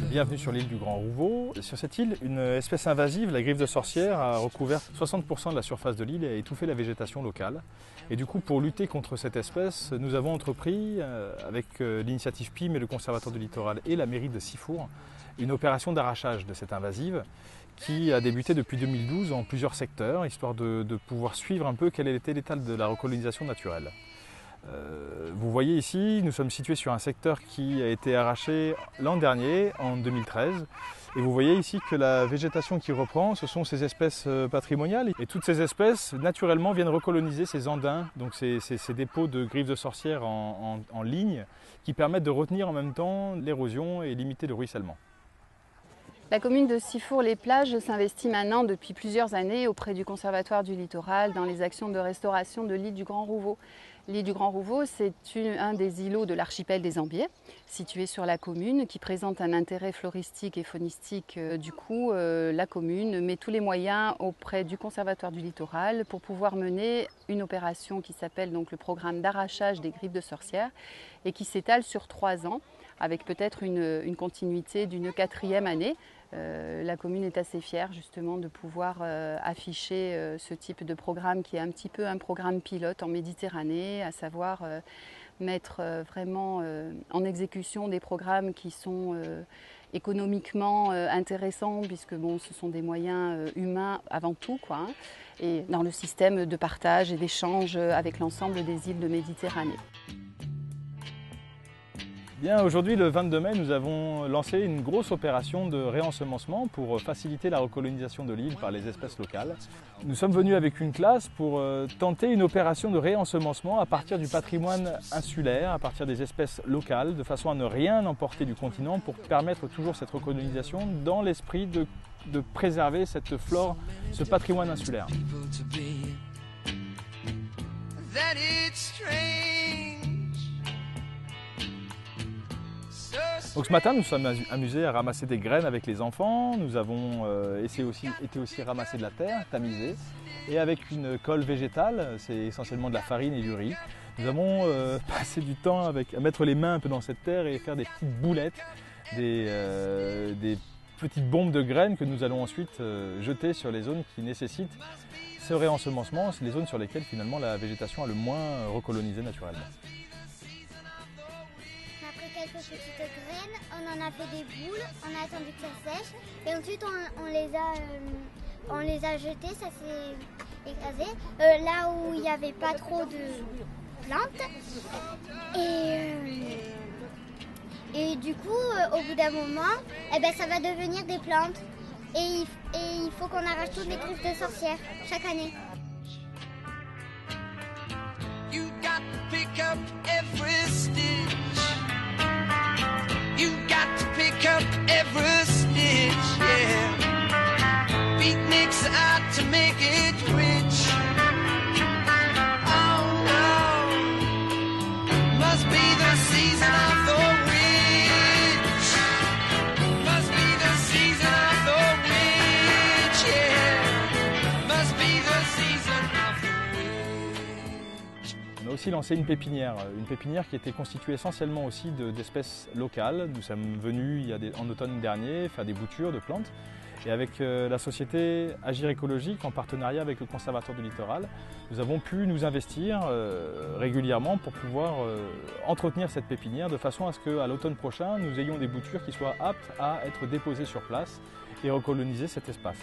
Bienvenue sur l'île du Grand Rouveau. Sur cette île, une espèce invasive, la griffe de sorcière, a recouvert 60% de la surface de l'île et a étouffé la végétation locale. Et du coup, pour lutter contre cette espèce, nous avons entrepris, avec l'initiative PIM et le Conservatoire du littoral et la mairie de Sifour, une opération d'arrachage de cette invasive qui a débuté depuis 2012 en plusieurs secteurs, histoire de pouvoir suivre un peu quel était l'état de la recolonisation naturelle. Vous voyez ici, nous sommes situés sur un secteur qui a été arraché l'an dernier, en 2013. Et vous voyez ici que la végétation qui reprend, ce sont ces espèces patrimoniales. Et toutes ces espèces, naturellement, viennent recoloniser ces andins, donc ces dépôts de griffes de sorcières en ligne, qui permettent de retenir en même temps l'érosion et limiter le ruissellement. La commune de Sifour-les-Plages s'investit maintenant depuis plusieurs années auprès du Conservatoire du littoral dans les actions de restauration de l'île du Grand Rouveau. L'île du Grand Rouveau, c'est un des îlots de l'archipel des Ambiers, situé sur la commune, qui présente un intérêt floristique et faunistique. Du coup, la commune met tous les moyens auprès du Conservatoire du littoral pour pouvoir mener une opération qui s'appelle donc le programme d'arrachage des griffes de sorcières et qui s'étale sur 3 ans, avec peut-être une continuité d'une 4e année. La commune est assez fière justement de pouvoir afficher ce type de programme qui est un petit peu un programme pilote en Méditerranée, à savoir mettre vraiment en exécution des programmes qui sont économiquement intéressants, puisque bon, ce sont des moyens humains avant tout, quoi, hein, et dans le système de partage et d'échange avec l'ensemble des îles de Méditerranée. Bien, aujourd'hui, le 22 mai, nous avons lancé une grosse opération de réensemencement pour faciliter la recolonisation de l'île par les espèces locales. Nous sommes venus avec une classe pour tenter une opération de réensemencement à partir du patrimoine insulaire, à partir des espèces locales, de façon à ne rien emporter du continent pour permettre toujours cette recolonisation dans l'esprit de préserver cette flore, ce patrimoine insulaire. Donc ce matin, nous sommes amusés à ramasser des graines avec les enfants. Nous avons été aussi ramasser de la terre, tamiser. Et avec une colle végétale, c'est essentiellement de la farine et du riz, nous avons passé du temps à mettre les mains un peu dans cette terre et faire des petites boulettes, des petites bombes de graines que nous allons ensuite jeter sur les zones qui nécessitent ce réensemencement, les zones sur lesquelles finalement la végétation a le moins recolonisé naturellement. Quelques petites graines, on en a fait des boules, on a attendu que ça sèche et ensuite on les a jetées, ça s'est écrasé là où il n'y avait pas trop de plantes et du coup au bout d'un moment ça va devenir des plantes et il faut qu'on arrache toutes les griffes de sorcières chaque année. You got to pick up every stitch. You got to pick up every stitch, yeah. Beatniks out to make it rich. Oh no, must be the season of the witch. Must be the season of the witch, yeah. Must be the season of the witch. On a aussi lancé une pépinière qui était constituée essentiellement aussi d'espèces locales. Nous sommes venus en automne dernier faire des boutures de plantes et avec la société Agir écologique en partenariat avec le Conservatoire du littoral, nous avons pu nous investir régulièrement pour pouvoir entretenir cette pépinière de façon à ce qu'à l'automne prochain nous ayons des boutures qui soient aptes à être déposées sur place et recoloniser cet espace.